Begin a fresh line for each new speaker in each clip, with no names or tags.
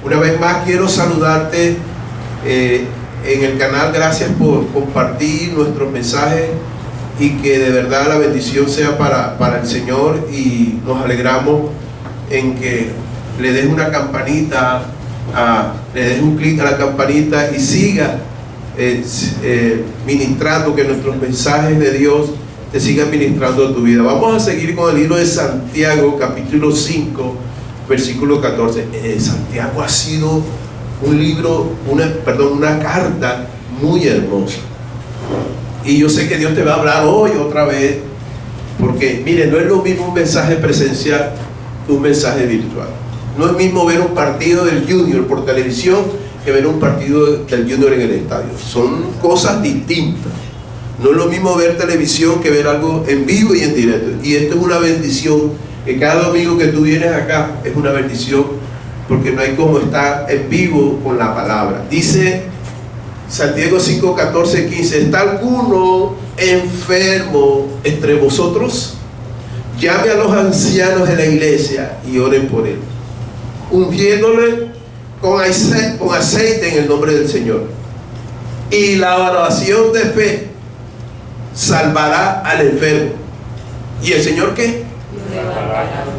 Una vez más quiero saludarte en el canal. Gracias por compartir nuestros mensajes y que de verdad la bendición sea para el Señor, y nos alegramos en que le des una campanita, le des un clic a la campanita y siga ministrando, que nuestros mensajes de Dios te sigan ministrando a tu vida. Vamos a seguir con el libro de Santiago, capítulo 5, versículo 14. Santiago ha sido un libro, una carta muy hermosa. Y yo sé que Dios te va a hablar hoy otra vez, porque mire, no es lo mismo un mensaje presencial que un mensaje virtual. No es mismo ver un partido del Junior por televisión que ver un partido del Junior en el estadio. Son cosas distintas. No es lo mismo ver televisión que ver algo en vivo y en directo. Y esto es una bendición, que cada domingo que tú vienes acá es una bendición, porque no hay como estar en vivo con la palabra. Dice Santiago 5, 14, 15: ¿está alguno enfermo entre vosotros? Llame a los ancianos de la iglesia y oren por él, ungiéndole con aceite en el nombre del Señor. Y la oración de fe salvará al enfermo. ¿Y el Señor qué?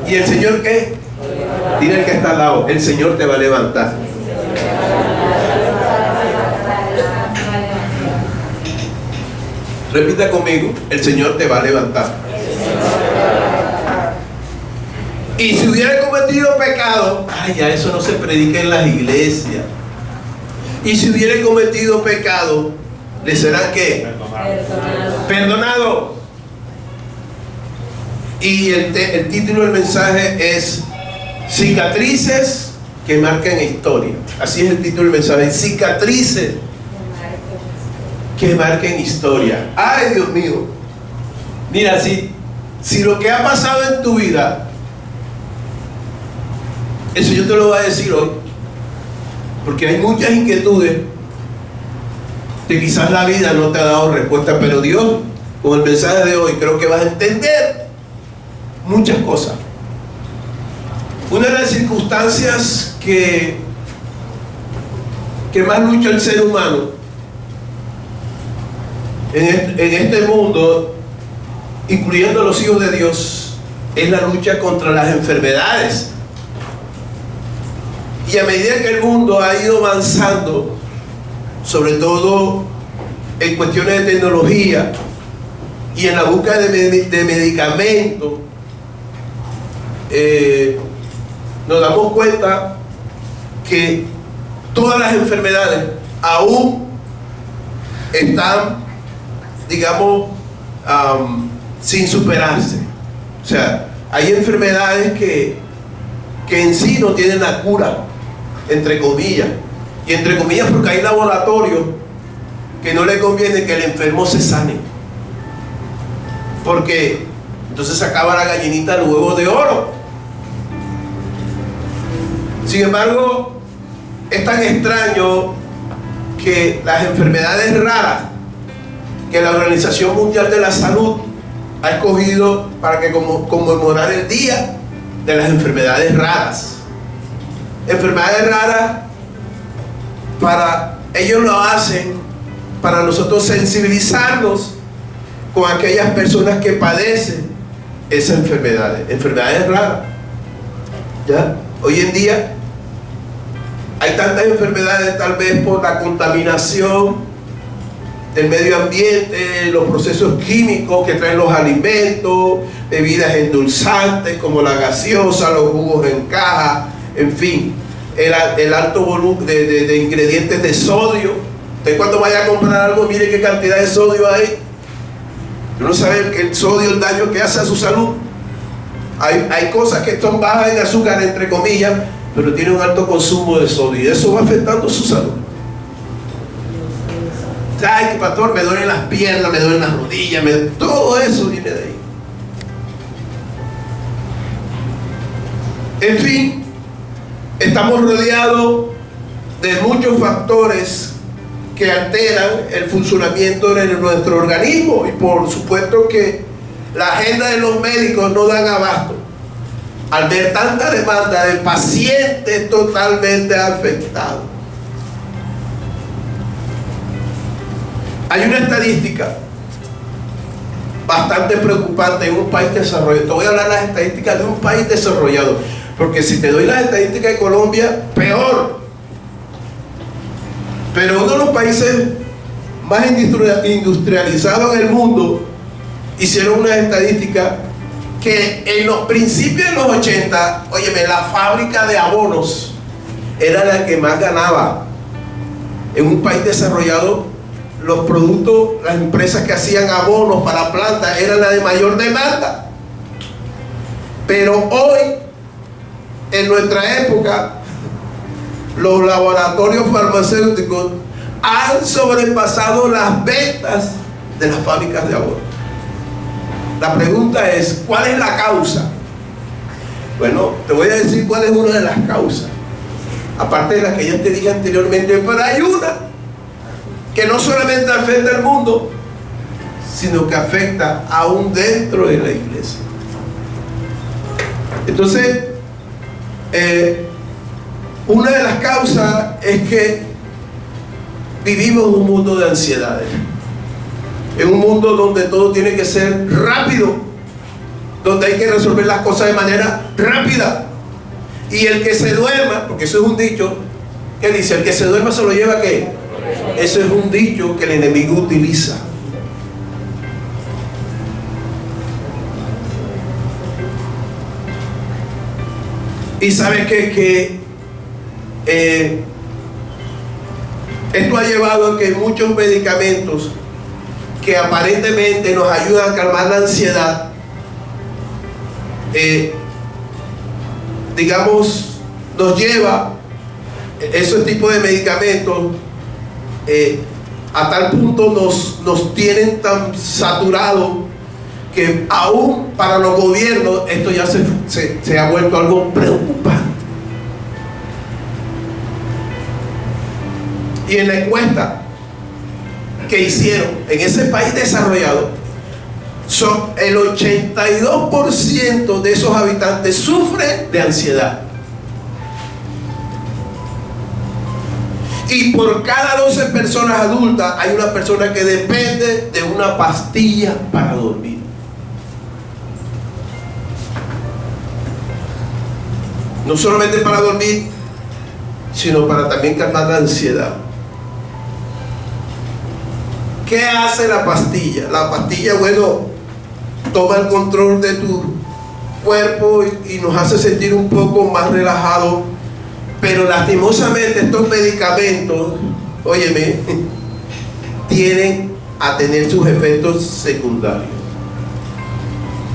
¿Y el Señor qué? Dile al que está al lado: el Señor te va a levantar. Repita conmigo: el Señor te va a levantar. Y si hubiera cometido pecado, ya eso no se predica en las iglesias. Y si hubiera cometido pecado, ¿le será qué? Perdonado. Y el título del mensaje es Cicatrices que marcan historia. Así es el título del mensaje: cicatrices que marquen historia. Ay, Dios mío. Mira, si lo que ha pasado en tu vida, eso yo te lo voy a decir hoy, porque hay muchas inquietudes que quizás la vida no te ha dado respuesta, pero Dios, con el mensaje de hoy, creo que vas a entender muchas cosas. Una de las circunstancias que más lucha el ser humano en este mundo, incluyendo los hijos de Dios, es la lucha contra las enfermedades. Y a medida que el mundo ha ido avanzando, sobre todo en cuestiones de tecnología y en la búsqueda de medicamentos, nos damos cuenta que todas las enfermedades aún están, digamos, sin superarse. O sea, hay enfermedades que en sí no tienen la cura, entre comillas. Y entre comillas porque hay laboratorios que no le conviene que el enfermo se sane, porque entonces se acaba la gallinita del huevo de oro. Sin embargo, es tan extraño que las enfermedades raras que la Organización Mundial de la Salud ha escogido para que conmemorar el Día de las Enfermedades Raras. Enfermedades raras, para ellos lo hacen para nosotros sensibilizarnos con aquellas personas que padecen esas enfermedades raras. ¿Ya? Hoy en día hay tantas enfermedades, tal vez por la contaminación del medio ambiente, los procesos químicos que traen los alimentos, bebidas endulzantes como la gaseosa, los jugos en caja, en fin, el alto volumen de ingredientes de sodio. Usted cuando vaya a comprar algo, mire qué cantidad de sodio hay. Uno sabe que el sodio, el daño que hace a su salud. Hay cosas que son bajas en azúcar, entre comillas, pero tienen un alto consumo de sodio, y eso va afectando su salud. Ay, pastor, me duelen las piernas, me duelen las rodillas, todo eso viene de ahí. En fin, estamos rodeados de muchos factores que alteran el funcionamiento de nuestro organismo, y por supuesto que la agenda de los médicos no dan abasto al ver tanta demanda de pacientes totalmente afectados. Hay una estadística bastante preocupante en un país desarrollado. Te voy a hablar de las estadísticas de un país desarrollado, porque si te doy las estadísticas de Colombia, peor. Pero uno de los países más industrializados en el mundo hicieron una estadística que en los principios de los 80, óyeme, la fábrica de abonos era la que más ganaba. En un país desarrollado, los productos, las empresas que hacían abonos para plantas eran la de mayor demanda. Pero hoy, en nuestra época, los laboratorios farmacéuticos han sobrepasado las ventas de las fábricas de abonos. La pregunta es, ¿cuál es la causa? Bueno, te voy a decir cuál es una de las causas, aparte de las que ya te dije anteriormente, pero hay una que no solamente afecta al mundo, sino que afecta aún dentro de la iglesia. Entonces, una de las causas es que vivimos un mundo de ansiedades, en un mundo donde todo tiene que ser rápido, donde hay que resolver las cosas de manera rápida, y el que se duerma, porque eso es un dicho que dice, el que se duerma se lo lleva, ¿qué? Eso es un dicho que el enemigo utiliza. Y sabes que esto ha llevado a que muchos medicamentos que aparentemente nos ayudan a calmar la ansiedad, digamos, nos lleva esos tipos de medicamentos a tal punto nos tienen tan saturados que aún para los gobiernos esto ya se ha vuelto algo preocupante. Y en la encuesta que hicieron en ese país desarrollado, el 82% de esos habitantes sufren de ansiedad. Y por cada 12 personas adultas hay una persona que depende de una pastilla para dormir. No solamente para dormir, sino para también calmar la ansiedad. ¿Qué hace la pastilla? La pastilla, bueno, toma el control de tu cuerpo y nos hace sentir un poco más relajados. Pero lastimosamente estos medicamentos, óyeme, tienen a tener sus efectos secundarios.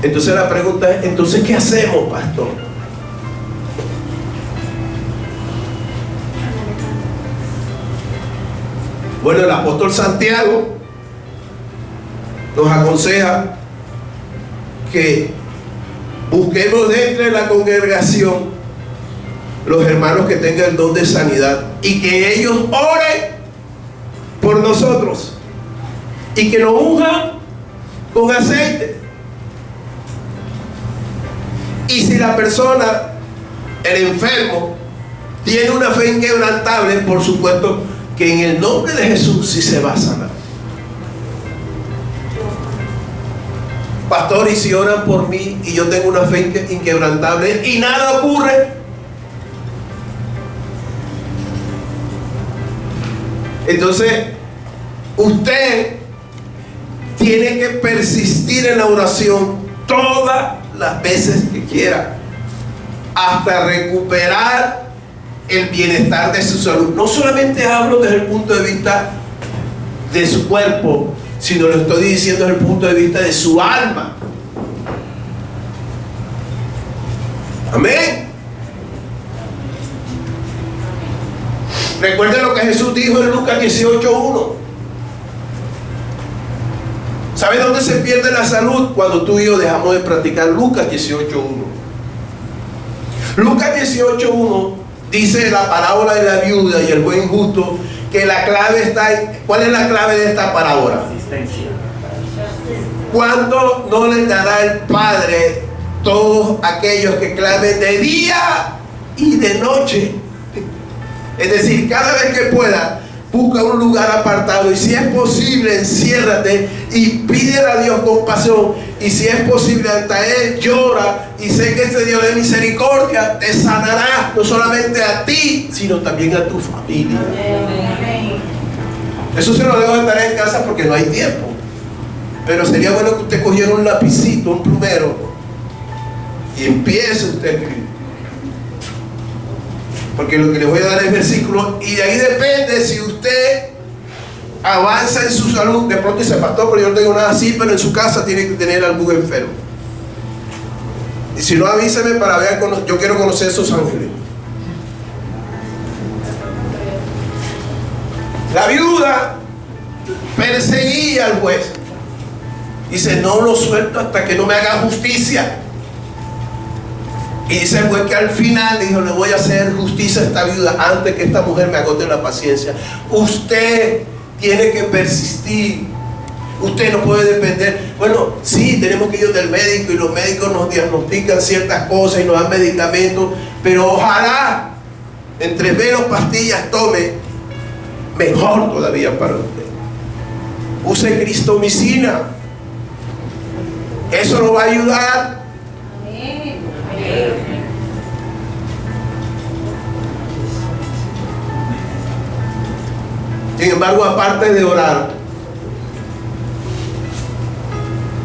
Entonces la pregunta es, ¿entonces qué hacemos, pastor? Bueno, el apóstol Santiago nos aconseja que busquemos dentro de la congregación los hermanos que tengan el don de sanidad y que ellos oren por nosotros y que nos unjan con aceite. Y si la persona, el enfermo, tiene una fe inquebrantable, por supuesto que en el nombre de Jesús sí se va a sanar. Pastor, y si oran por mí y yo tengo una fe inquebrantable y nada ocurre, entonces usted tiene que persistir en la oración todas las veces que quiera hasta recuperar el bienestar de su salud. No solamente hablo desde el punto de vista de su cuerpo, sino lo estoy diciendo desde el punto de vista de su alma. Amén. Recuerden lo que Jesús dijo en Lucas 18:1. ¿Sabes dónde se pierde la salud? Cuando tú y yo dejamos de practicar Lucas 18:1. Lucas 18:1 dice la parábola de la viuda y el buen justo, que la clave está en... ¿Cuál es la clave de esta parábola? ¿Cuánto no le dará el Padre todos aquellos que clamen de día y de noche. Es decir, cada vez que pueda, busca un lugar apartado, y si es posible, enciérrate y pídele a Dios compasión, y si es posible, ante Él llora, y sé que este Dios de misericordia te sanará, no solamente a ti, sino también a tu familia. Eso se lo dejo de tarea en casa porque no hay tiempo, pero sería bueno que usted cogiera un lapicito, un plumero, y empiece usted a escribir. Porque lo que les voy a dar es versículo, y de ahí depende si usted avanza en su salud. De pronto dice, pastor, pero yo no tengo nada así, pero en su casa tiene que tener algún enfermo. Y si no, avíseme para ver, yo quiero conocer esos ángeles. La viuda perseguía al juez. Dice, no lo suelto hasta que no me haga justicia. Y dice el juez que al final dijo, le voy a hacer justicia a esta viuda antes que esta mujer me agote la paciencia. Usted tiene que persistir. Usted no puede depender. Bueno, sí, tenemos que ir del médico y los médicos nos diagnostican ciertas cosas y nos dan medicamentos, pero ojalá entre menos pastillas tome, mejor todavía para usted. Use cristomicina. Eso lo va a ayudar. Sin embargo, aparte de orar,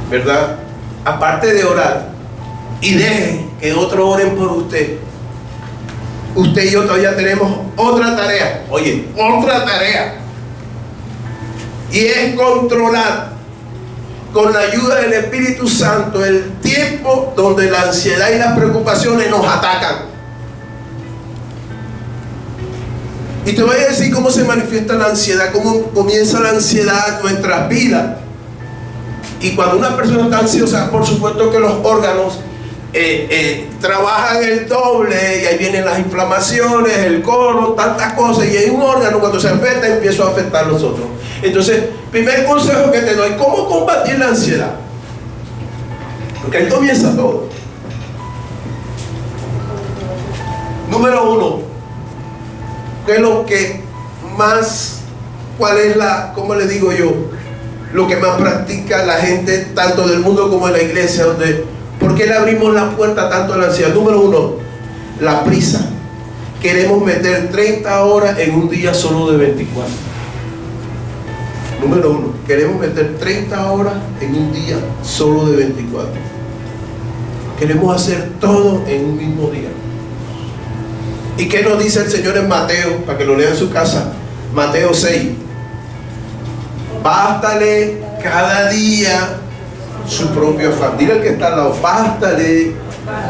¿verdad? Aparte de orar y deje que otros oren por usted, usted y yo todavía tenemos otra tarea. Oye, otra tarea. Y es controlar con la ayuda del Espíritu Santo el tiempo donde la ansiedad y las preocupaciones nos atacan. Y te voy a decir cómo se manifiesta la ansiedad, cómo comienza la ansiedad en nuestras vidas. Y cuando una persona está ansiosa, por supuesto que los órganos trabajan el doble, y ahí vienen las inflamaciones, el colon, tantas cosas, y hay un órgano cuando se afecta empieza a afectar a los otros. Entonces, primer consejo que te doy, ¿cómo combatir la ansiedad? Porque ahí comienza todo. Número 1, ¿qué es lo que más, cuál es la, cómo le digo yo, lo que más practica la gente, tanto del mundo como de la iglesia, ¿por qué le abrimos la puerta tanto a la ansiedad? Número 1, la prisa. Queremos meter 30 horas en un día solo de 24. Número 1, queremos meter 30 horas en un día solo de 24. Queremos hacer todo en un mismo día. ¿Y qué nos dice el Señor en Mateo? Para que lo lea en su casa. Mateo 6. Bástale cada día su propio afán. Dile al que está al lado, bástale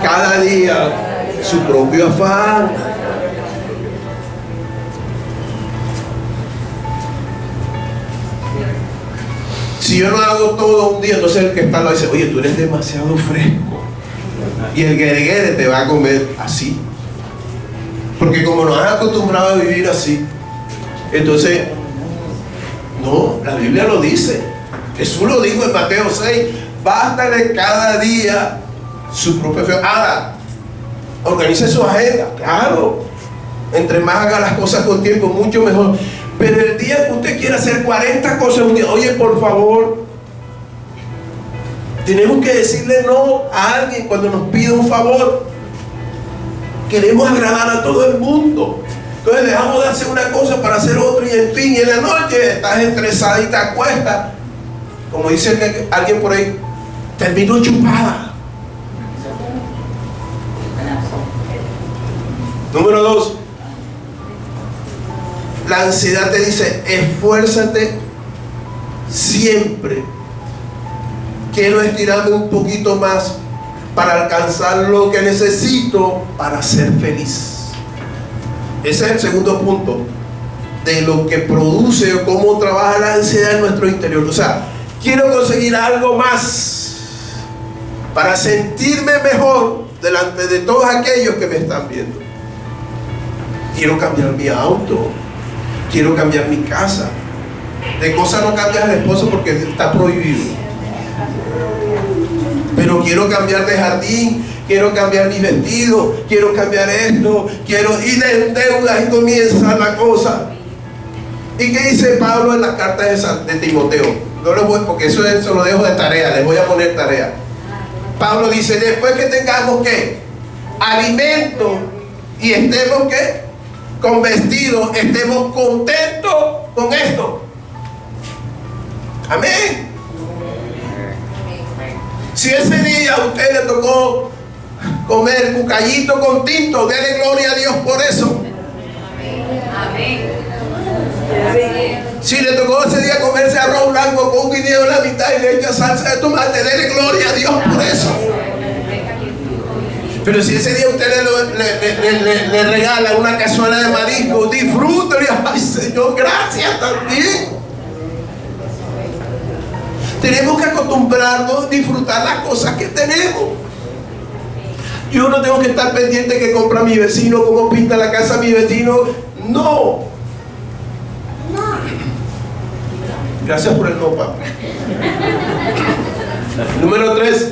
cada día su propio afán. Si yo no hago todo un día, entonces el que está al lado dice, oye, tú eres demasiado fresco. Y el guereguere te va a comer así. Porque como nos han acostumbrado a vivir así, entonces, no, la Biblia lo dice. Jesús lo dijo en Mateo 6, bástale cada día su propio afán. Ahora, organice su agenda, claro. Entre más haga las cosas con tiempo, mucho mejor. Pero el día que usted quiera hacer 40 cosas en un día, oye, por favor, tenemos que decirle no a alguien cuando nos pide un favor. Queremos agradar a todo el mundo. Entonces dejamos de hacer una cosa para hacer otra, y en fin, y en la noche estás estresada y te acuestas. Como dice alguien por ahí, terminó chupada. Número 2, la ansiedad te dice, esfuérzate siempre. Quiero estirarme un poquito más para alcanzar lo que necesito para ser feliz. Ese es el segundo punto de lo que produce o cómo trabaja la ansiedad en nuestro interior. O sea, quiero conseguir algo más para sentirme mejor delante de todos aquellos que me están viendo. Quiero cambiar mi auto, quiero cambiar mi casa. De cosas no cambias al esposo porque está prohibido. Pero sino quiero cambiar de jardín, quiero cambiar mis vestidos, quiero cambiar esto, quiero ir de deudas y comienza la cosa. ¿Y qué dice Pablo en las cartas de Timoteo? No lo voy, porque eso lo dejo de tarea, les voy a poner tarea. Pablo dice, después que tengamos ¿qué? Alimento y estemos ¿qué? Con vestidos, estemos contentos con esto. Amén. Si ese día a usted le tocó comer cucayito con tinto, déle gloria a Dios por eso.
Amén.
Si le tocó ese día comerse arroz blanco con un guineo en la mitad y le echa salsa de tomate, déle gloria a Dios por eso. Pero si ese día usted le regala una cazuela de marisco, disfrútelo. Ay, Señor, gracias también. Tenemos que acostumbrarnos a disfrutar las cosas que tenemos. Yo no tengo que estar pendiente que compra mi vecino, cómo pinta la casa mi vecino. No. Gracias por el no, papá. Número 3.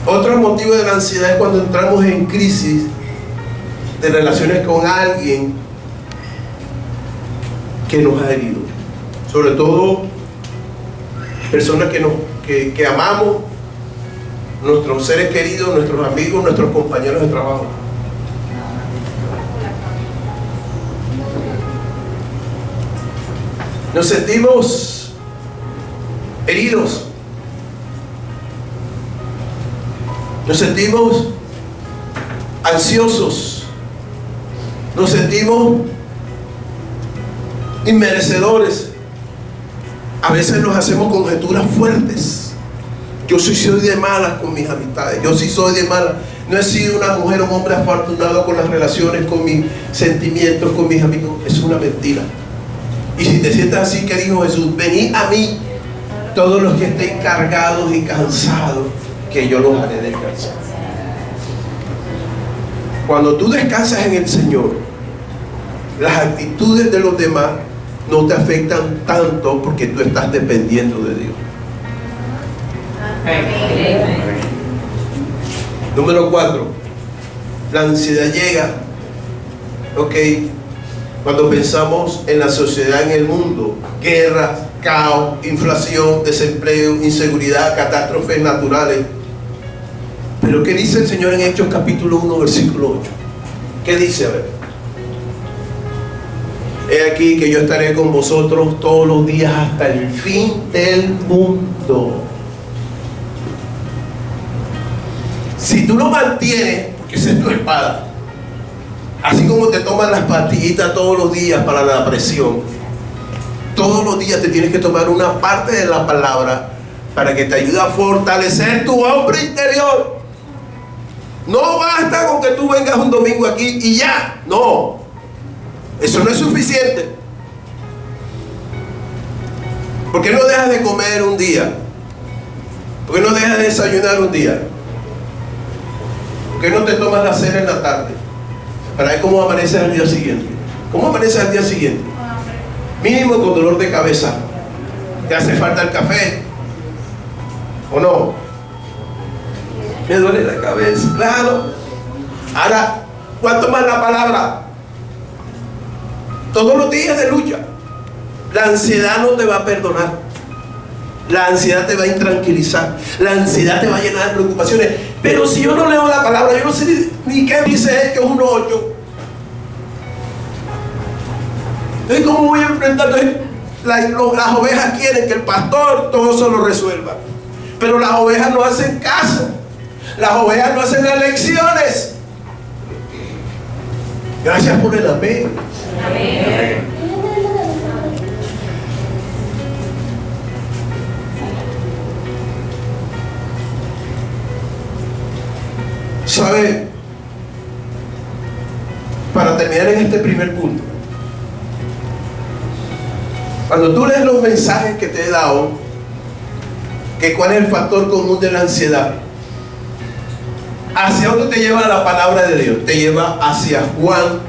Otro motivo de la ansiedad es cuando entramos en crisis de relaciones con alguien que nos ha herido. Sobre todo personas que amamos, nuestros seres queridos, nuestros amigos, nuestros compañeros de trabajo. Nos sentimos heridos. Nos sentimos ansiosos. Nos sentimos inmerecedores. A veces nos hacemos conjeturas fuertes. Yo sí soy de malas con mis amistades. Yo sí soy de malas. No he sido una mujer o un hombre afortunado con las relaciones, con mis sentimientos, con mis amigos. Es una mentira. Y si te sientes así, que dijo Jesús, venid a mí todos los que estén cargados y cansados, que yo los haré descansar. Cuando tú descansas en el Señor, las actitudes de los demás no te afectan tanto porque tú estás dependiendo de Dios. Número 4. La ansiedad llega, cuando pensamos en la sociedad, en el mundo, guerras, caos, inflación, desempleo, inseguridad, catástrofes naturales. Pero ¿qué dice el Señor en Hechos capítulo 1, versículo 8? ¿Qué dice? A ver. He aquí que yo estaré con vosotros todos los días hasta el fin del mundo. Si tú lo mantienes, porque esa es tu espada, así como te toman las pastillitas todos los días para la presión, todos los días te tienes que tomar una parte de la palabra para que te ayude a fortalecer tu hombre interior. No basta con que tú vengas un domingo aquí y ya, no. Eso no es suficiente. ¿Por qué no dejas de comer un día? ¿Por qué no dejas de desayunar un día? ¿Por qué no te tomas la cena en la tarde? Para ver cómo amaneces al día siguiente. ¿Cómo amaneces al día siguiente? Mínimo con dolor de cabeza. ¿Te hace falta el café? ¿O no? Me duele la cabeza, claro. Ahora, ¿cuánto más la palabra? Todos los días de lucha. La ansiedad no te va a perdonar. La ansiedad te va a intranquilizar. La ansiedad te va a llenar de preocupaciones. Pero si yo no leo la palabra, yo no sé ni qué dice Hechos 1:8. Entonces, ¿cómo voy a enfrentar? Las ovejas quieren que el pastor todo eso lo resuelva. Pero las ovejas no hacen caso. Las ovejas no hacen las lecciones. Gracias por el amén. Amén. ¿Sabe? Para terminar en este primer punto, cuando tú lees los mensajes que te he dado, que cuál es el factor común de la ansiedad, ¿hacia dónde te lleva la palabra de Dios? Te lleva hacia Juan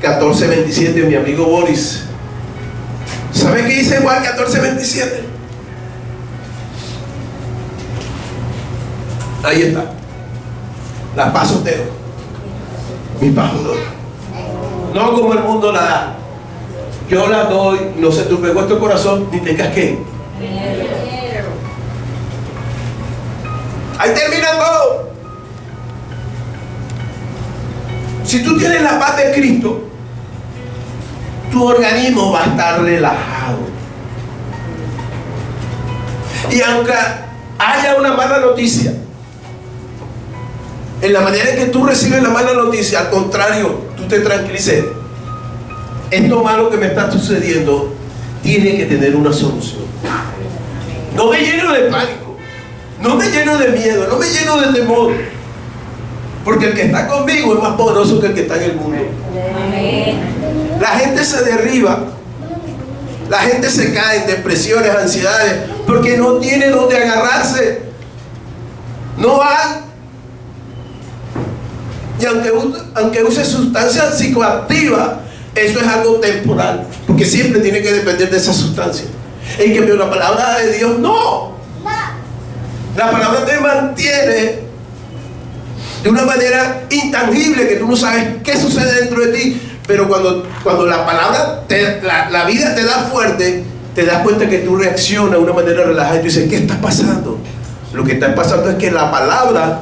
14:27, mi amigo Boris. ¿Sabe qué dice Juan 14:27? Ahí está. La pasoteo. Mi paz os doy. No como el mundo la da. Yo la doy, no se turbe tu corazón, ni tengas que. Ahí termina todo. Si tú tienes la paz de Cristo, tu organismo va a estar relajado. Y aunque haya una mala noticia, en la manera en que tú recibes la mala noticia, al contrario, tú te tranquilices. Esto malo que me está sucediendo tiene que tener una solución. No me lleno de pánico, no me lleno de miedo, no me lleno de temor, porque el que está conmigo es más poderoso que el que está en el mundo. La gente se derriba, la gente se cae en depresiones, ansiedades, porque no tiene donde agarrarse. No hay. Y aunque use sustancias psicoactivas, eso es algo temporal, porque siempre tiene que depender de esa sustancia. En cambio, la palabra de Dios no. La palabra te mantiene de una manera intangible, que tú no sabes qué sucede dentro de ti, pero cuando la palabra, la vida te da fuerte, te das cuenta que tú reaccionas de una manera relajada y tú dices, ¿qué está pasando? Lo que está pasando es que la palabra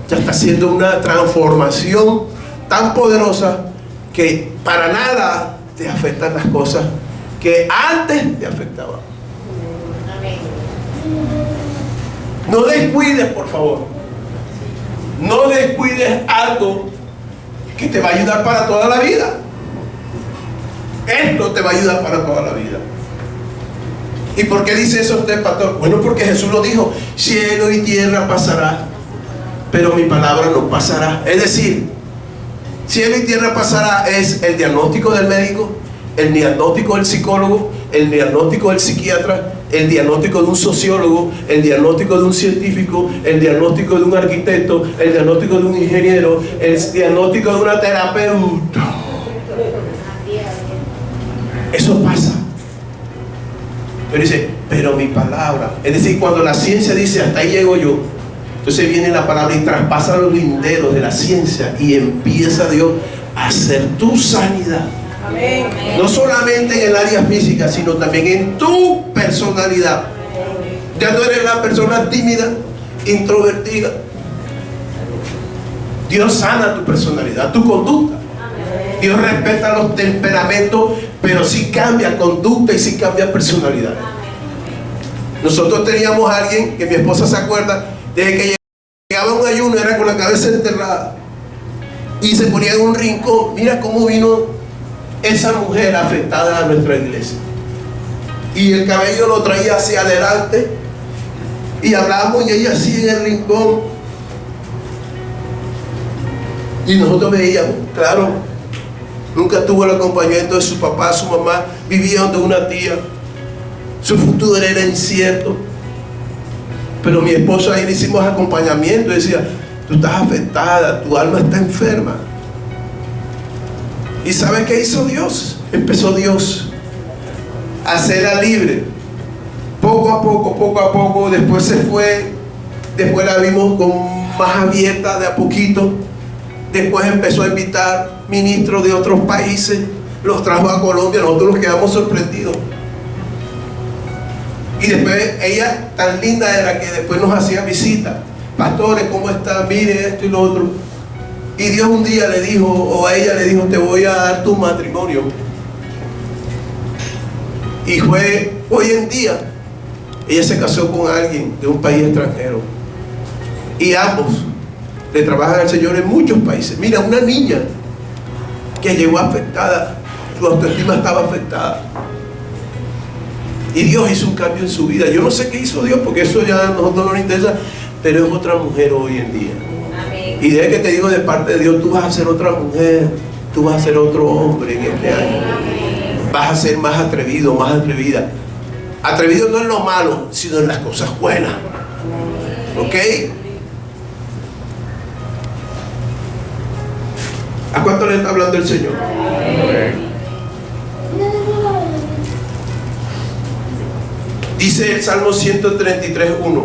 ya está haciendo una transformación tan poderosa que para nada te afectan las cosas que antes te afectaban. No descuides, por favor. No descuides algo que te va a ayudar para toda la vida. Esto te va a ayudar para toda la vida. ¿Y por qué dice eso usted, pastor? Bueno, porque Jesús lo dijo: cielo y tierra pasará, pero mi palabra no pasará. Es decir, cielo y tierra pasará es el diagnóstico del médico, el diagnóstico del psicólogo, el diagnóstico del psiquiatra, el diagnóstico de un sociólogo, el diagnóstico de un científico, el diagnóstico de un arquitecto, el diagnóstico de un ingeniero, el diagnóstico de una terapeuta. Eso pasa. Pero dice, pero mi palabra. Es decir, cuando la ciencia dice, hasta ahí llego yo, entonces viene la palabra y traspasa los linderos de la ciencia y empieza Dios a hacer tu sanidad. Amén. No solamente en el área física, sino también en tu personalidad. Ya no eres la persona tímida, introvertida. Dios sana tu personalidad, tu conducta. Dios respeta los temperamentos, pero sí cambia conducta y sí cambia personalidad. Nosotros teníamos a alguien, que mi esposa se acuerda, desde que llegaba un ayuno era con la cabeza enterrada y se ponía en un rincón. Mira cómo vino esa mujer afectada a nuestra iglesia, y el cabello lo traía hacia adelante y hablábamos y ella así en el rincón, y nosotros veíamos, claro, nunca tuvo el acompañamiento de su papá, su mamá, vivía donde una tía, su futuro era incierto. Pero mi esposo ahí le hicimos acompañamiento y decía, tú estás afectada, tu alma está enferma. ¿Y sabes qué hizo Dios? Empezó Dios a hacerla libre. Poco a poco, después se fue, después la vimos con más abierta de a poquito. Después empezó a invitar ministros de otros países, los trajo a Colombia, nosotros nos quedamos sorprendidos. Y después ella tan linda era que después nos hacía visitas. Pastores, ¿cómo están? Mire esto y lo otro. Y Dios un día le dijo, o a ella le dijo, te voy a dar tu matrimonio. Y fue hoy en día, ella se casó con alguien de un país extranjero. Y ambos le trabajan al Señor en muchos países. Mira, una niña que llegó afectada, su autoestima estaba afectada. Y Dios hizo un cambio en su vida. Yo no sé qué hizo Dios, porque eso ya a nosotros no nos interesa, pero es otra mujer hoy en día. Amén. Y desde que te digo de parte de Dios, tú vas a ser otra mujer, tú vas a ser otro hombre en este año. Vas a ser más atrevido, más atrevida. Atrevido no en lo malo, sino en las cosas buenas. ¿Ok? ¿A cuánto le está hablando el Señor? Dice el Salmo 133:1.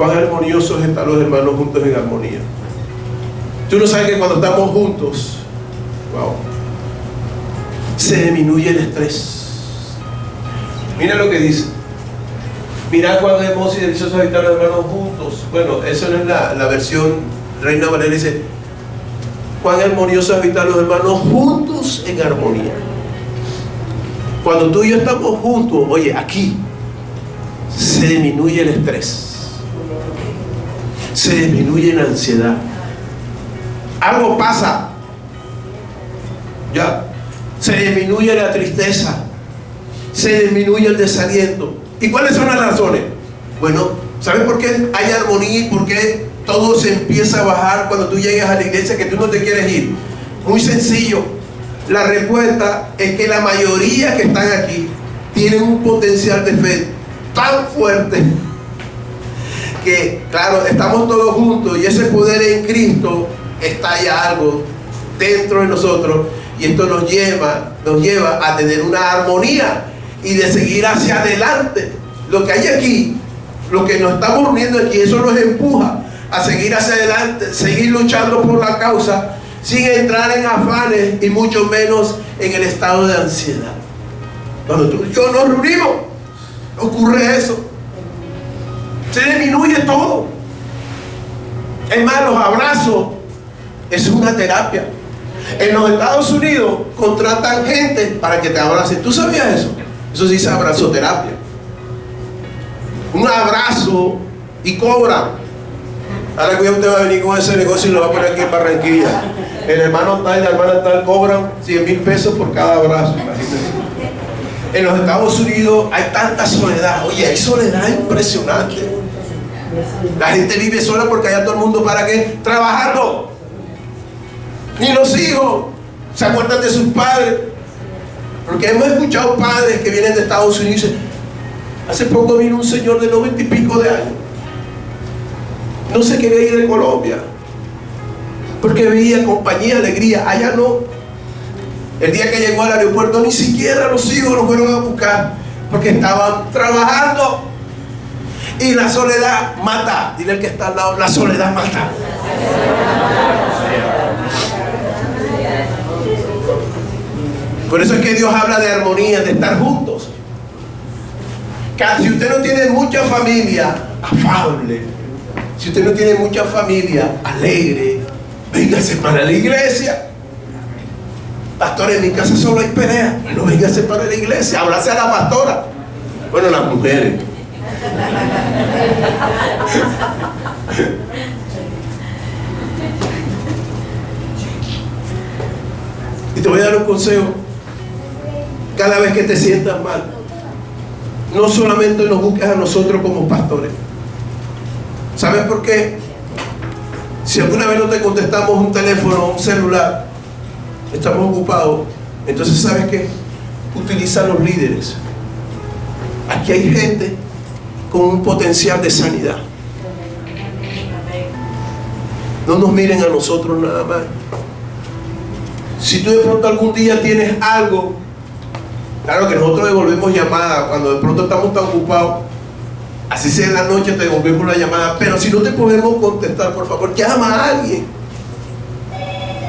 cuán armoniosos están los hermanos juntos en armonía. Tú no sabes que cuando estamos juntos, wow, se disminuye el estrés. Mira lo que dice. Mirad cuán hermosos y deliciosos habitar los hermanos juntos. Bueno, eso no es la versión Reina Valera. Dice, cuán armoniosos habitar los hermanos juntos en armonía. Cuando tú y yo estamos juntos, oye, aquí se disminuye el estrés, se disminuye la ansiedad. Algo pasa, ya, se disminuye la tristeza, se disminuye el desaliento. ¿Y cuáles son las razones? Bueno, ¿sabes por qué hay armonía y por qué todo se empieza a bajar cuando tú llegas a la iglesia que tú no te quieres ir? Muy sencillo. La respuesta es que la mayoría que están aquí tienen un potencial de fe tan fuerte que, claro, estamos todos juntos y ese poder en Cristo estalla algo dentro de nosotros y esto nos lleva a tener una armonía y de seguir hacia adelante. Lo que hay aquí, lo que nos estamos uniendo aquí, eso nos empuja a seguir hacia adelante, seguir luchando por la causa sin entrar en afanes y mucho menos en el estado de ansiedad. Cuando tú y yo nos reunimos, ocurre eso. Se disminuye todo. Es más, los abrazos es una terapia. En los Estados Unidos contratan gente para que te abracen. ¿Tú sabías eso? Eso se dice abrazoterapia. Un abrazo y cobran. Ahora que usted va a venir con ese negocio y lo va a poner aquí en Barranquilla. El hermano tal y la hermana tal cobran 100,000 pesos por cada abrazo. En los Estados Unidos hay tanta soledad. Oye, hay soledad impresionante. La gente vive sola porque allá todo el mundo, ¿para qué? Trabajando. Ni los hijos se acuerdan de sus padres. Porque hemos escuchado padres que vienen de Estados Unidos y dicen, hace poco vino un señor de 90 y pico de años. No se quería ir de Colombia porque veía compañía, alegría. Allá no. El día que llegó al aeropuerto ni siquiera los hijos lo fueron a buscar porque estaban trabajando. Y la soledad mata. Dile al que está al lado, la soledad mata. Por eso es que Dios habla de armonía, de estar juntos. Si usted no tiene mucha familia afable, si usted no tiene mucha familia alegre, véngase para la iglesia. Pastor, en mi casa solo hay pelea. Bueno, véngase para la iglesia, abrace a la pastora. Bueno, las mujeres. Y te voy a dar un consejo. Cada vez que te sientas mal, no solamente nos busques a nosotros como pastores. ¿Sabes por qué? Si alguna vez no te contestamos un teléfono, un celular, estamos ocupados, entonces ¿sabes qué? Utiliza a los líderes. Aquí hay gente con un potencial de sanidad. No nos miren a nosotros nada más. Si tú de pronto algún día tienes algo, claro que nosotros devolvemos llamadas cuando de pronto estamos tan ocupados. Así sea en la noche, te devolvemos la llamada. Pero si no te podemos contestar, por favor, llama a alguien.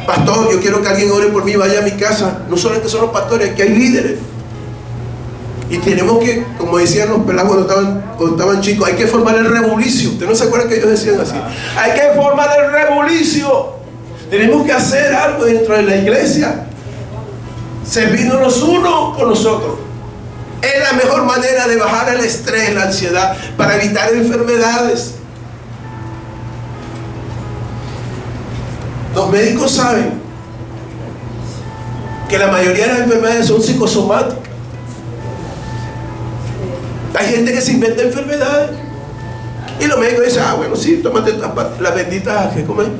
Pastor, yo quiero que alguien ore por mí, vaya a mi casa. No solamente son los pastores, aquí hay líderes. Y tenemos que, como decían los pelados cuando estaban chicos, hay que formar el rebulicio. ¿Usted no se acuerda que ellos decían así? Hay que formar el rebulicio. Tenemos que hacer algo dentro de la iglesia. Servirnos los unos con los otros. Es la mejor manera de bajar el estrés, la ansiedad, para evitar enfermedades. Los médicos saben que la mayoría de las enfermedades son psicosomáticas. Hay gente que se inventa enfermedades y los médicos dicen, bueno, sí, tómate las benditas, ¿qué comen?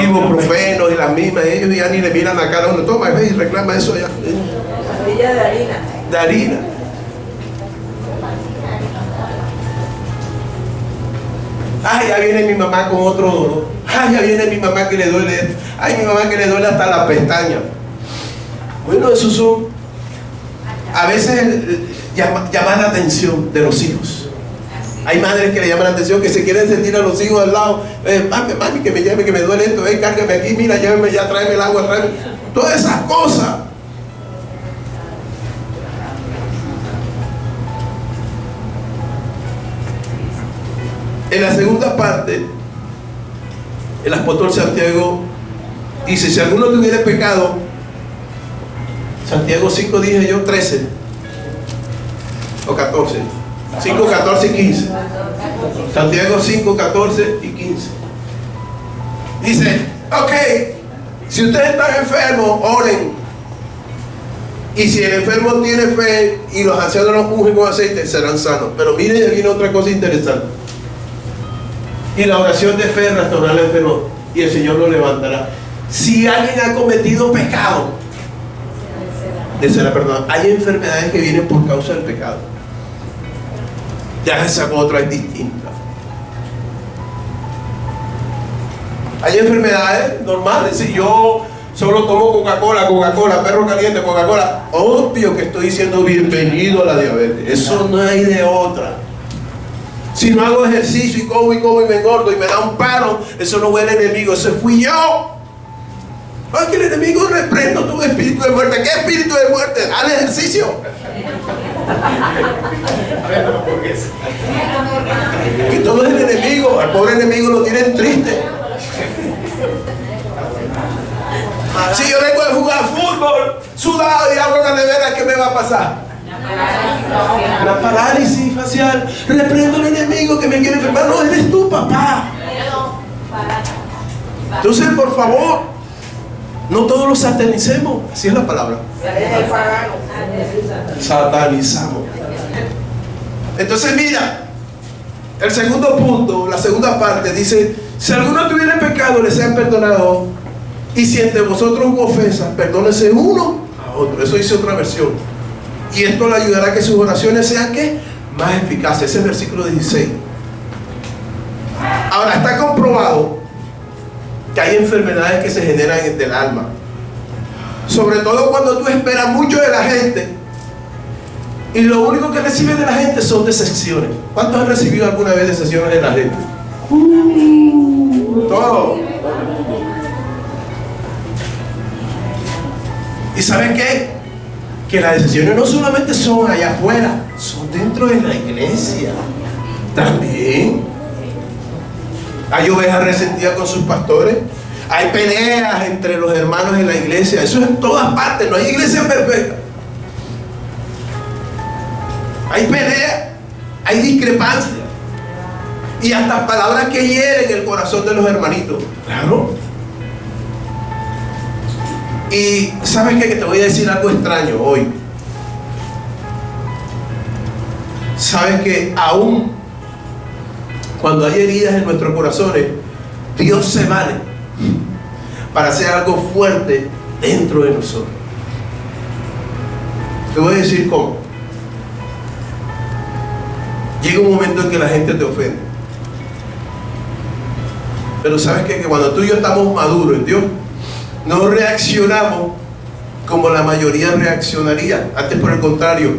Ibuprofeno y las mismas. Ellos ya ni le miran la cara a uno, toma y reclama eso ya.
Pastilla de harina.
De harina. Ay, ya viene mi mamá con otro dolor. Ay, ya viene mi mamá que le duele. Ay, mi mamá que le duele hasta la pestaña. Bueno, eso son a veces llamar la atención de los hijos. Hay madres que le llaman la atención, que se quieren sentir a los hijos al lado. Mami, que me llame, que me duele esto, cárgame aquí, mira, llévame ya, tráeme el agua, tráeme. Todas esas cosas. En la segunda parte, el apóstol Santiago dice, si alguno tuviera pecado, Santiago 5, dije yo, 13 o 14, 5, 14 y 15. Santiago 5, 14 y 15. Dice, ok, si ustedes están enfermos, oren. Y si el enfermo tiene fe y los ancianos los ungen con aceite, serán sanos. Pero miren, viene otra cosa interesante. Y la oración de fe restaurará al enfermo y el Señor lo levantará. Si alguien ha cometido pecado, le será perdonado. Hay enfermedades que vienen por causa del pecado. Ya esa otra es distinta. Hay enfermedades normales. Si yo solo tomo Coca-Cola, perro caliente, Coca-Cola, obvio que estoy diciendo bienvenido a la diabetes. Eso no hay de otra. Si no hago ejercicio y como y me engordo y me da un paro, eso no fue el enemigo, eso fui yo. Ay, que el enemigo reprendo tu espíritu de muerte. ¿Qué espíritu de muerte? Haz ejercicio. Que todo es el enemigo. Al pobre enemigo lo tienen triste. Si yo vengo a jugar fútbol sudado y abro la nevera, ¿qué me va a pasar? La parálisis facial. Reprendo al enemigo que me quiere enfermar. No, eres tú, papá. Entonces, por favor, no todos los satanicemos. Así es la palabra. Satanizamos. Entonces, mira, el segundo punto, la segunda parte dice: si alguno tuviera pecado, le sean perdonados, y si entre vosotros hubo ofensa, perdónese uno a otro. Eso dice otra versión. Y esto le ayudará a que sus oraciones sean ¿qué? Más eficaces. Ese es el versículo 16. Ahora, está comprobado que hay enfermedades que se generan del alma, sobre todo cuando tú esperas mucho de la gente y lo único que recibes de la gente son decepciones. ¿Cuántos han recibido alguna vez decepciones de la gente? Todo. ¿Y sabes qué? Que las decepciones no solamente son allá afuera, son dentro de la iglesia también. Hay ovejas resentidas con sus pastores. Hay peleas entre los hermanos en la iglesia. Eso es en todas partes. No hay iglesia perfecta. Hay peleas, hay discrepancias y hasta palabras que hieren el corazón de los hermanitos. Claro. Y ¿sabes qué? Que te voy a decir algo extraño hoy. ¿Sabes que aún cuando hay heridas en nuestros corazones, Dios se vale para hacer algo fuerte dentro de nosotros? Te voy a decir cómo. Llega un momento en que la gente te ofende. Pero ¿sabes qué? Que cuando tú y yo estamos maduros en Dios, no reaccionamos como la mayoría reaccionaría. Antes, por el contrario,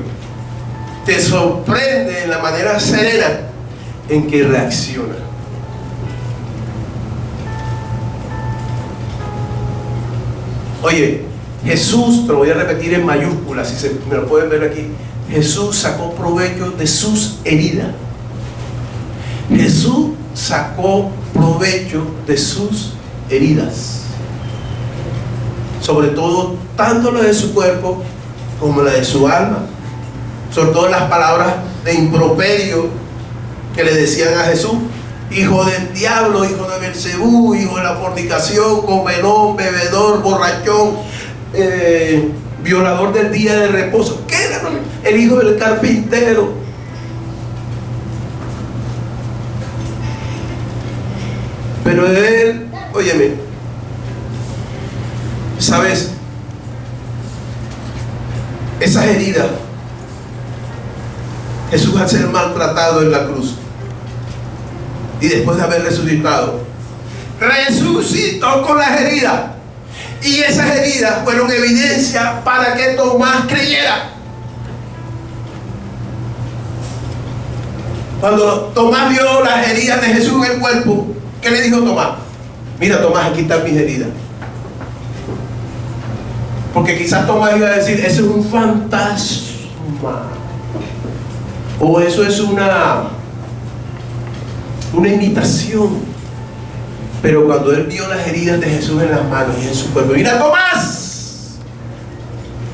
te sorprende en la manera serena en que reacciona. Oye, Jesús, te lo voy a repetir en mayúsculas, si me lo pueden ver aquí. Jesús sacó provecho de sus heridas. Jesús sacó provecho de sus heridas. Sobre todo, tanto la de su cuerpo como la de su alma. Sobre todo las palabras de improperio que le decían a Jesús: hijo del diablo, hijo de Belcebú, hijo de la fornicación, comelón, bebedor, borrachón, violador del día de reposo. ¿Qué era? El hijo del carpintero. Pero él, óyeme, ¿sabes? Esas heridas, Jesús al ser maltratado en la cruz y después de haber resucitado, resucitó con las heridas. Y esas heridas fueron evidencia para que Tomás creyera. Cuando Tomás vio las heridas de Jesús en el cuerpo, ¿qué le dijo Tomás? Mira, Tomás, aquí están mis heridas. Porque quizás Tomás iba a decir, eso es un fantasma, o eso es una imitación. Pero cuando él vio las heridas de Jesús en las manos y en su cuerpo, mira, Tomás,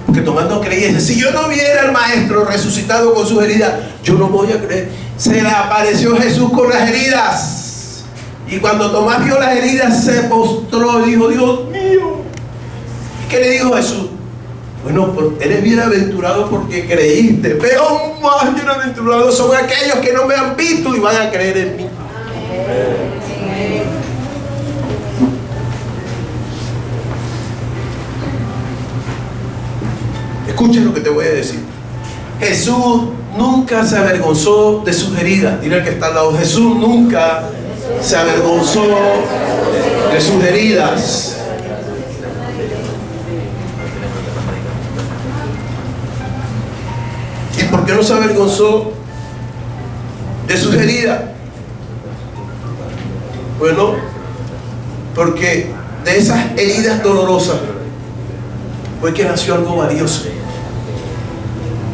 porque Tomás no creía, dice, si yo no viera al maestro resucitado con sus heridas, yo no voy a creer. Se le apareció Jesús con las heridas, y cuando Tomás vio las heridas se postró y dijo, Dios mío. ¿Qué le dijo Jesús? Bueno, eres bienaventurado porque creíste, pero más bienaventurados son aquellos que no me han visto y van a creer en mí. Escuchen lo que te voy a decir. Jesús nunca se avergonzó de sus heridas. Dile al que está al lado, Jesús nunca se avergonzó de sus heridas. ¿Y por qué no se avergonzó de sus heridas? Bueno, porque de esas heridas dolorosas fue que nació algo valioso.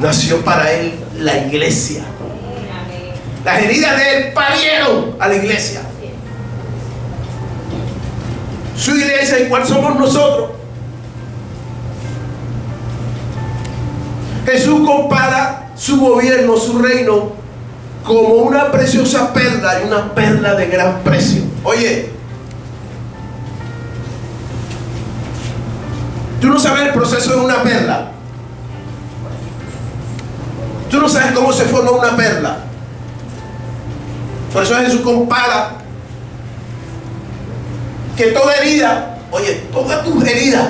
Nació para él la iglesia. Las heridas de él parieron a la iglesia. Su iglesia, ¿y cuál somos nosotros? Jesús compara su gobierno, su reino, como una preciosa perla, y una perla de gran precio. Oye, tú no sabes el proceso de una perla. Tú no sabes cómo se forma una perla. Por eso Jesús compara que toda herida, oye, todas tus heridas,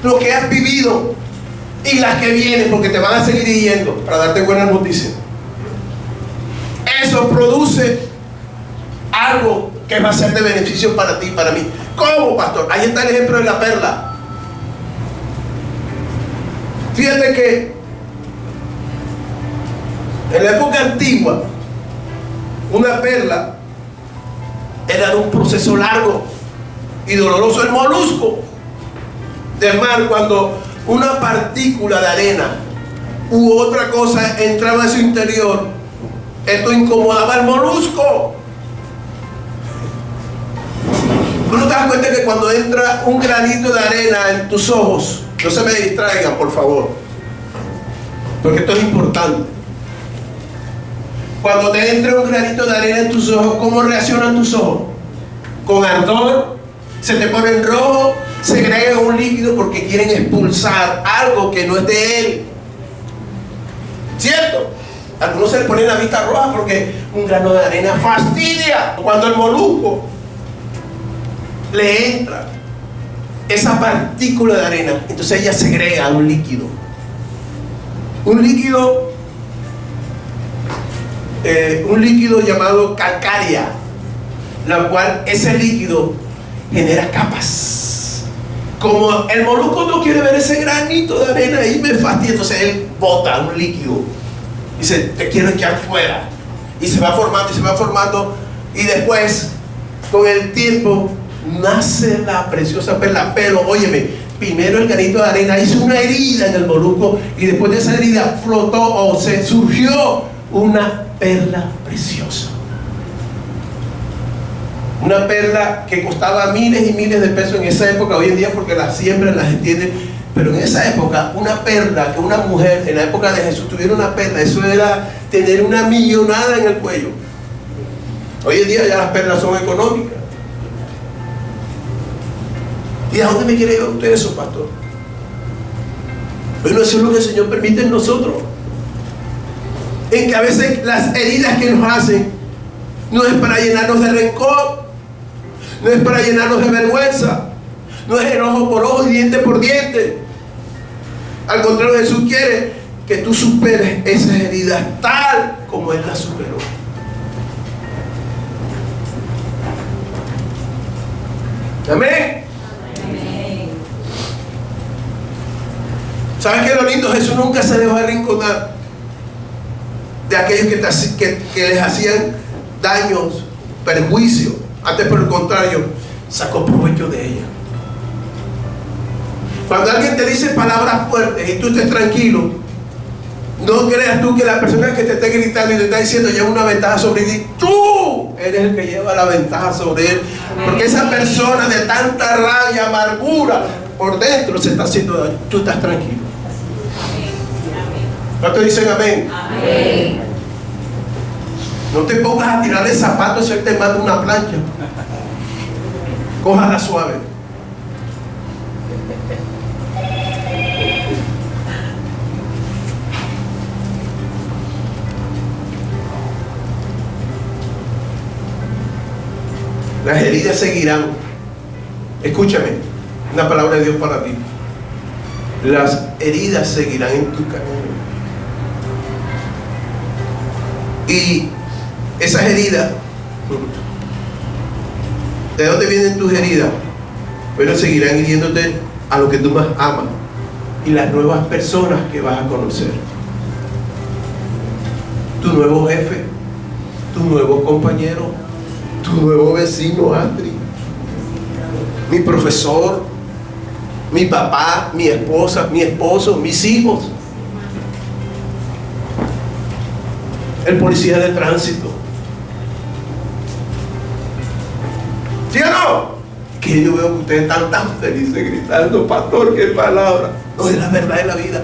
lo que has vivido y las que vienen, porque te van a seguir yendo, para darte buenas noticias, eso produce algo que va a ser de beneficio para ti y para mí. ¿Cómo, pastor? Ahí está el ejemplo de la perla. Fíjate que en la época antigua, una perla era de un proceso largo y doloroso. El molusco del mar, cuando una partícula de arena u otra cosa entraba en su interior, esto incomodaba al molusco. ¿Tú no te das cuenta que cuando entra un granito de arena en tus ojos, no se me distraigan, por favor, porque esto es importante? Cuando te entra un granito de arena en tus ojos, ¿cómo reaccionan tus ojos? Con ardor, se te ponen rojos, segregan un líquido porque quieren expulsar algo que no es de él. ¿Cierto? A algunos se les pone la vista roja porque un grano de arena fastidia. Cuando el molusco le entra esa partícula de arena, entonces ella segrega un líquido. Un líquido llamado calcárea, la cual ese líquido genera capas. Como el molusco no quiere ver ese granito de arena y me fastidia, entonces él bota un líquido, dice, te quiero echar fuera, y se va formando, y después con el tiempo nace la preciosa perla. Pero óyeme, primero el granito de arena hizo una herida en el molusco, y después de esa herida flotó o se surgió una perla preciosa. Una perla que costaba miles y miles de pesos en esa época. Hoy en día porque las siembran, las entienden, pero en esa época una perla, que una mujer en la época de Jesús tuviera una perla, eso era tener una millonada en el cuello. Hoy en día ya las perlas son económicas. ¿Y a dónde me quiere llevar usted eso, pastor? Bueno, eso es lo que el Señor permite en nosotros. En que a veces las heridas que nos hacen no es para llenarnos de rencor, no es para llenarnos de vergüenza, no es enojo por ojo y diente por diente. Al contrario, Jesús quiere que tú superes esas heridas tal como Él las superó. Amén. ¿Sabes qué es lo lindo? Jesús nunca se dejó arrinconar de aquellos que les hacían daños, perjuicios. Antes, por el contrario, sacó provecho de ella. Cuando alguien te dice palabras fuertes y tú estés tranquilo, no creas tú que la persona que te esté gritando y te está diciendo lleva una ventaja sobre ti. Tú eres el que lleva la ventaja sobre él. Porque esa persona de tanta rabia, amargura, por dentro se está haciendo daño. Tú estás tranquilo. ¿Cuántos dicen amén?
Amén.
No te pongas a tirarle zapatos si él te manda una plancha. Cójala suave. Las heridas seguirán. Escúchame, una palabra de Dios para ti. Las heridas seguirán en tu camino. Y esas heridas, ¿de dónde vienen tus heridas? Bueno, seguirán hiriéndote a lo que tú más amas y las nuevas personas que vas a conocer. Tu nuevo jefe, tu nuevo compañero, tu nuevo vecino, Andri, mi profesor, mi papá, mi esposa, mi esposo, mis hijos, el policía de tránsito. ¿Sí o no? Que yo veo que ustedes están tan felices gritando, pastor, qué palabra. No, es la verdad de la vida.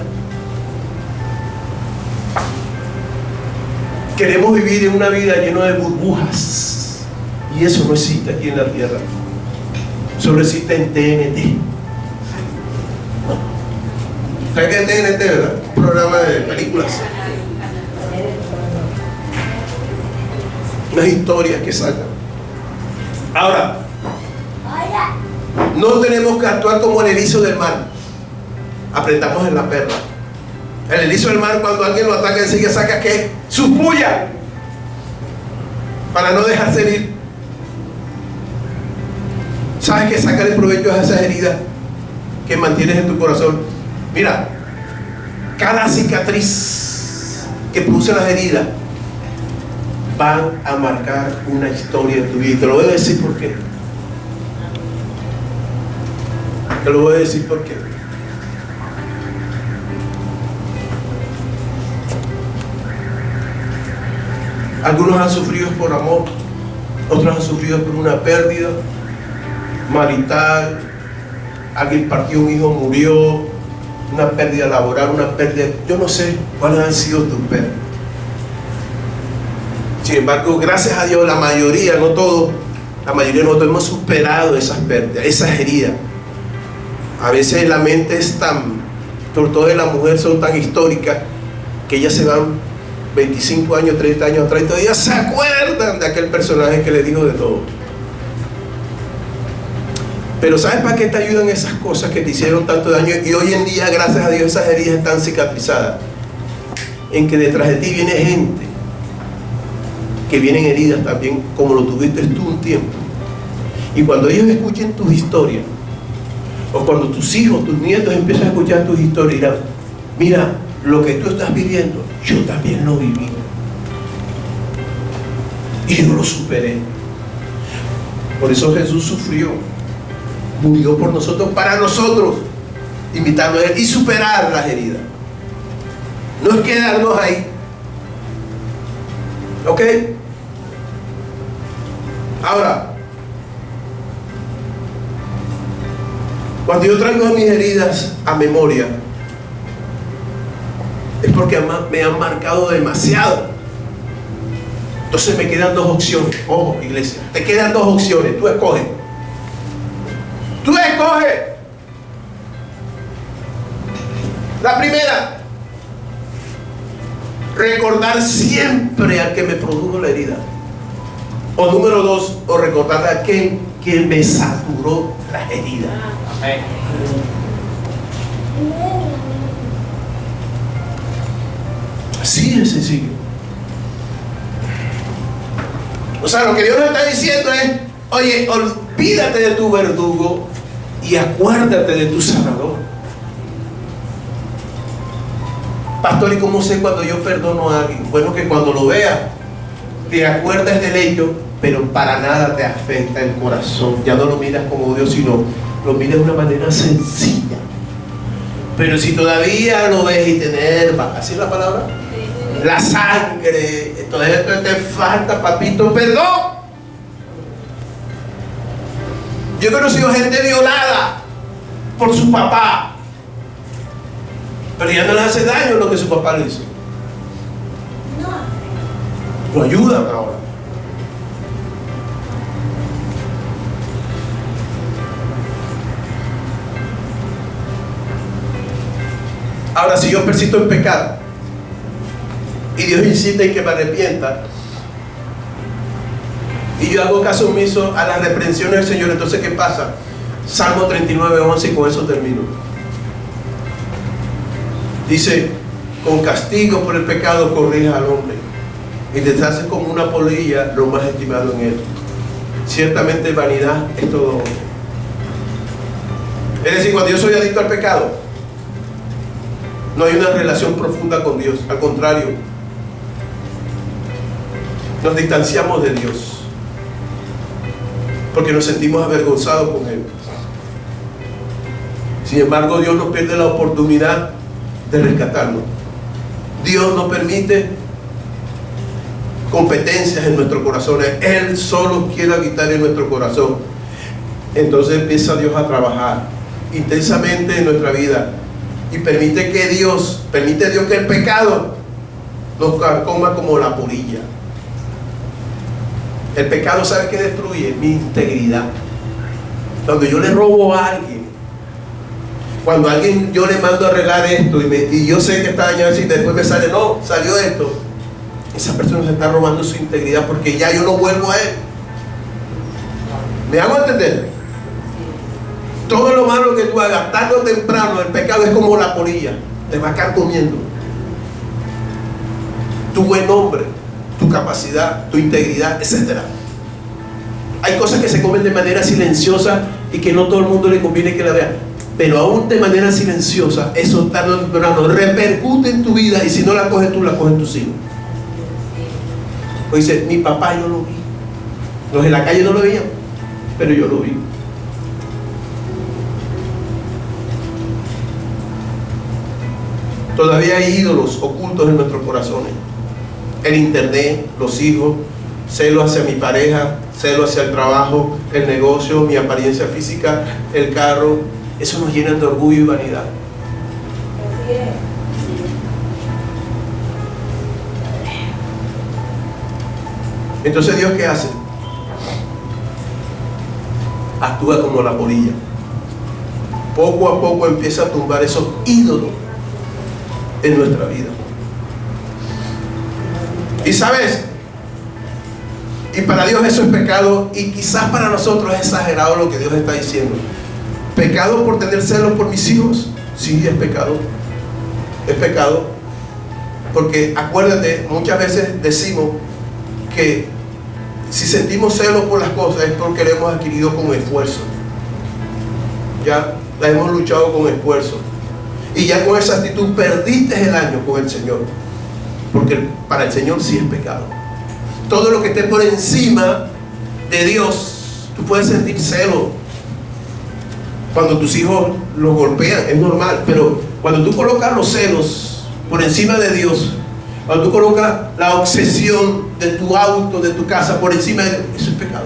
Queremos vivir en una vida llena de burbujas. Y eso no existe aquí en la tierra. Solo existe en TNT. ¿Sabes qué es TNT, verdad? Un programa de películas. Unas historias que sacan. Ahora, no tenemos que actuar como el erizo del mar. Aprendamos en la perla. El erizo del mar, cuando alguien lo ataca, enseguida saca ¿qué? Su puya, para no dejarse herir. ¿Sabes qué? Sacar el provecho a esas heridas que mantienes en tu corazón. Mira, cada cicatriz que produce las heridas van a marcar una historia en tu vida. Y te lo voy a decir por qué. Te lo voy a decir por qué. Algunos han sufrido por amor, otros han sufrido por una pérdida marital, alguien partió un hijo, murió, una pérdida laboral, una pérdida, yo no sé cuáles han sido tus pérdidas. Sin embargo, gracias a Dios, la mayoría, no todos, la mayoría de nosotros hemos superado esas pérdidas, esas heridas. A veces la mente es tan, sobre todo de la mujer, son tan históricas que ellas se van 25 años, 30 años atrás y todavía se acuerdan de aquel personaje que le dijo de todo. Pero ¿sabes para qué te ayudan esas cosas que te hicieron tanto daño? Y hoy en día, gracias a Dios, esas heridas están cicatrizadas. En que detrás de ti viene gente que vienen heridas también, como lo tuviste tú un tiempo. Y cuando ellos escuchen tus historias, o cuando tus hijos, tus nietos empiezan a escuchar tus historias, dirán: mira, lo que tú estás viviendo, yo también lo viví. Y yo lo superé. Por eso Jesús sufrió. Murió por nosotros, para nosotros, invitarlo a Él y superar las heridas. No es quedarnos ahí. ¿Ok? Ahora, cuando yo traigo mis heridas a memoria, es porque me han marcado demasiado. Entonces me quedan dos opciones. Ojo, iglesia, te quedan dos opciones. Tú escoges. Tú escoges. La primera, recordar siempre al que me produjo la herida. O número dos, o recordar a aquel que me saturó la herida. Amén. Así de sencillo. O sea, lo que Dios nos está diciendo es: oye, olvídate de tu verdugo y acuérdate de tu sanador. Pastor, ¿y cómo sé cuando yo perdono a alguien? Bueno, que cuando lo veas, te acuerdas del hecho, pero para nada te afecta el corazón. Ya no lo miras como odio, sino lo miras de una manera sencilla. Pero si todavía lo ves y te enerva, ¿así es la palabra? La sangre, todavía te falta, papito, perdón. Yo he conocido gente violada por su papá, pero ya no le hace daño lo que su papá le hizo. Lo ayudan ahora. Ahora, si yo persisto en pecado y Dios insiste en que me arrepienta y yo hago caso omiso a las reprensiones del Señor, entonces ¿qué pasa? Salmo 39:11, y con eso termino. Dice: con castigo por el pecado corrija al hombre y deshace como una polilla lo más estimado en él. Ciertamente vanidad es todo hombre. Es decir, cuando yo soy adicto al pecado, no hay una relación profunda con Dios. Al contrario, nos distanciamos de Dios porque nos sentimos avergonzados con Él. Sin embargo, Dios nos pierde la oportunidad de rescatarnos. Dios no permite competencias en nuestros corazones. Él solo quiere habitar en nuestro corazón. Entonces empieza Dios a trabajar intensamente en nuestra vida y permite Dios que el pecado nos coma como la polilla. El pecado, ¿sabe qué destruye? Mi integridad. Cuando yo le robo a alguien, cuando a alguien yo le mando a arreglar esto y yo sé que está dañado, y después me sale, no, salió esto, esa persona se está robando su integridad porque ya yo no vuelvo a él. ¿Me hago entender? Todo lo malo que tú hagas, tarde o temprano, el pecado es como la polilla, te va a estar comiendo. Tu buen nombre, tu capacidad, tu integridad, etc. Hay cosas que se comen de manera silenciosa y que no todo el mundo le conviene que la vea, pero aún de manera silenciosa, eso tarde o temprano repercute en tu vida, y si no la coges tú, la cogen tus hijos. O dice, mi papá yo lo vi, los en la calle no lo veían, pero yo lo vi. Todavía hay ídolos ocultos en nuestros corazones. El internet, los hijos, celo hacia mi pareja, celo hacia el trabajo, el negocio, mi apariencia física, el carro. Eso nos llena de orgullo y vanidad.
Así es.
Entonces, ¿Dios qué hace? Actúa como la polilla. Poco a poco empieza a tumbar esos ídolos en nuestra vida. Y sabes, y para Dios eso es pecado, y quizás para nosotros es exagerado lo que Dios está diciendo. ¿Pecado por tener celos por mis hijos? Sí, es pecado. Es pecado. Porque acuérdate, muchas veces decimos que si sentimos celos por las cosas es porque le hemos adquirido con esfuerzo. Ya la hemos luchado con esfuerzo. Y ya con esa actitud perdiste el año con el Señor. Porque para el Señor sí es pecado. Todo lo que esté por encima de Dios, tú puedes sentir celo. Cuando tus hijos los golpean, es normal. Pero cuando tú colocas los celos por encima de Dios, cuando tú colocas la obsesión de tu auto, de tu casa por encima de Dios, eso es pecado.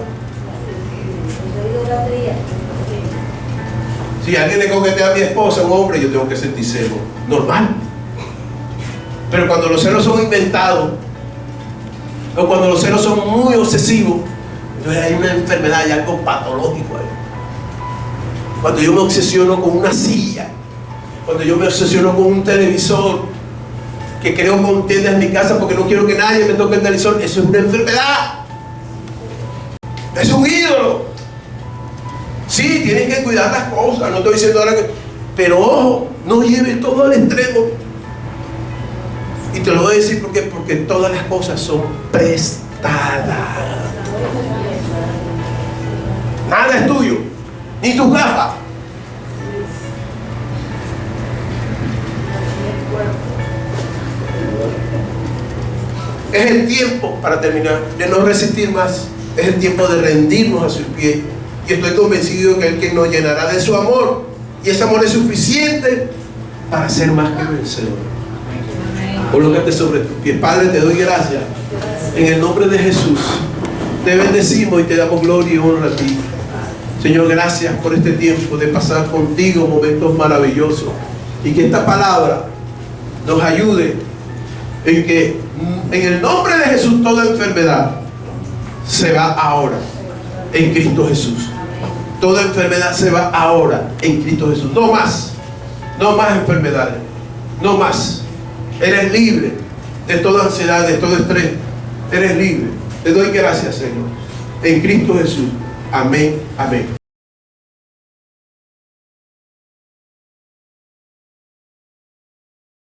Si alguien le coquetea a mi esposa, un hombre, yo tengo que sentir celo. Normal. Pero cuando los celos son inventados, o cuando los celos son muy obsesivos, entonces hay una enfermedad, hay algo patológico ahí. Cuando yo me obsesiono con una silla, cuando yo me obsesiono con un televisor, que creo contienda en mi casa porque no quiero que nadie me toque el televisor, eso es una enfermedad. Es un ídolo. Sí, tienen que cuidar las cosas, no estoy diciendo ahora que... Pero ojo, no lleves todo al extremo. Y te lo voy a decir porque todas las cosas son prestadas. Nada es tuyo, ni tus gafas. Es el tiempo, para terminar, de no resistir más. Es el tiempo de rendirnos a sus pies. Y estoy convencido que Él que nos llenará de su amor. Y ese amor es suficiente para ser más que vencedor. Colócate sobre tus pies. Padre, te doy gracias. En el nombre de Jesús, te bendecimos y te damos gloria y honra a ti. Señor, gracias por este tiempo de pasar contigo momentos maravillosos. Y que esta palabra nos ayude en que en el nombre de Jesús toda enfermedad se va ahora en Cristo Jesús. Toda enfermedad se va ahora en Cristo Jesús. No más enfermedades, no más. Eres libre de toda ansiedad, de todo estrés. Eres libre. Te doy gracias, Señor, en Cristo Jesús. Amén, amén.